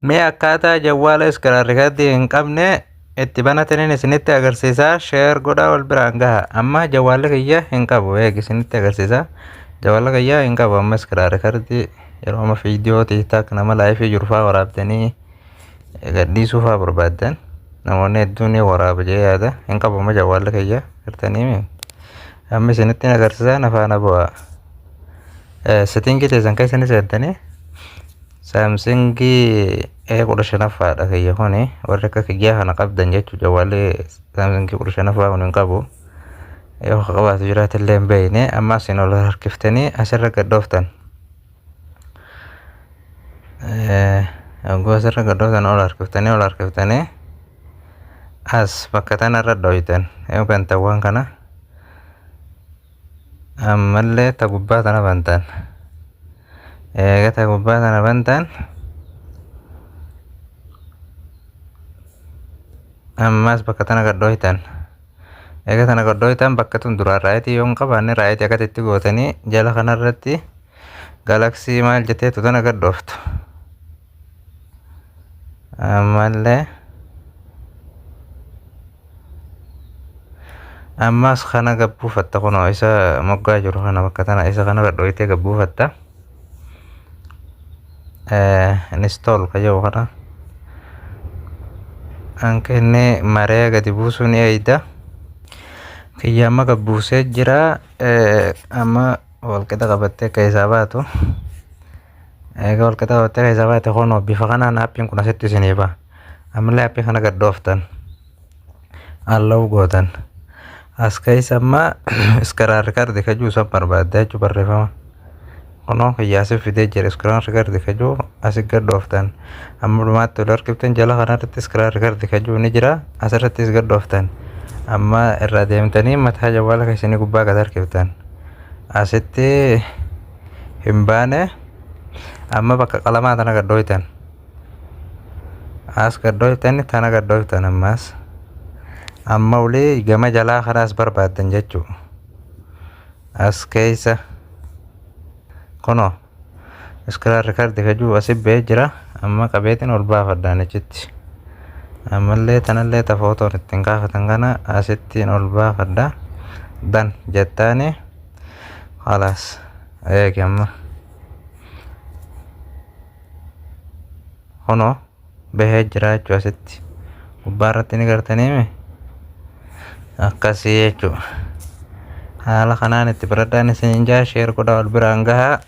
Mee akkaataa jawwaala iskiraarrikardi hin qabne itti banataniin isinitti agarsiisaa. Sheer godhaa wal biraan gaha. Amma jawwaalli kiyya hin qabu. Isinitti agarsiisaa. Jawwaala kiyya hin qabu amma iskiraarrikardi yeroo amma viidiyoo tiiktaak nama laayifii jiru fa'aa waraabdanii gadhiisuu fa'aa barbaaddan namoonni hedduun ni waraaba jee yaada. Hin qabu amma jawwaalli kiyya gartanii amma isinitti agarsiisaa na faana bu'aa. Settingii teessan keessanii seentanii saamsingii kudha shanaffaadha kiyya kuni warri akka kiyyaa kana qabdan jechuu jawwaalli saamsingii kudha shanaffaa kun hin qabu. Yoo qabaatu jiraate illee hin beekne amma isin ol harkiftanii asirra gadhooftan. Yogguu asirra gadhooftan ol harkiftanii as bakka tanarra dhooytan yookaan ta'uwwan kana ammallee ta gubbaa tana bantan. Ta gubbaa tana bantan ammas bakka tana gadhooftan. Tana gadhooftan bakka tun duraan raayitii yoo hin qabaanne raayitii akkasitti gootanii jala kanarratti galaksii maal jetteetu tana gadhooftu. Ammallee ammas kana gabbuufatta kunoo isa moggaa jiru kana bakka tana isa kana gadhoofitee gabbuufatta. Install kayyoo kana anka inni maree gadi buusuu ni eeyda. Kiyya amma gabbuusee jira. Amma walqixa qabattee akka isaa baatu. Walqixa qabattee akka isaa baate kunoo bifa kanaan aappiin kun asitti isinii ba'a. Ammallee aappii kana gadhooftan allow gootan. As keessa amma iskiraarrikardi kajuu isa barbaadda jechuu barreeffama. Kunoo kiyyaasif fidee jira iskiraarrikardi kajuu asi gadhooftan. Amma dhumaatti ol harkiftan jala kanarratti iskiraarrikardi kajuu ni jira asirrattis gadhooftan. Amma irra deemtanii mataa jawwaala keessanii gubbaa gad harkiftan. Asitti hin baane amma bakka qalamaa tana gadhooftan. As gadhooftan tana gadhooftan ammas. Amma ulee gama jalaa kanaas barbaaddan jechuu. As keessa kunoo iskiraarrikardi kajuu asii ba'ee jira. Amma qabeetiin ol baafadhaan achitti. Ammallee tanallee ta footoon ittiin kaafatan kana asittiin ol baafadha. Dan jettaani khalaas eegi amma kunoo bahee jira jechuu asitti gubbaarratti ni gartaniimi akkasii jechuu. Haala kanaan itti baradhaan isiniin jaa sheer godhaa wal biraan gahaa.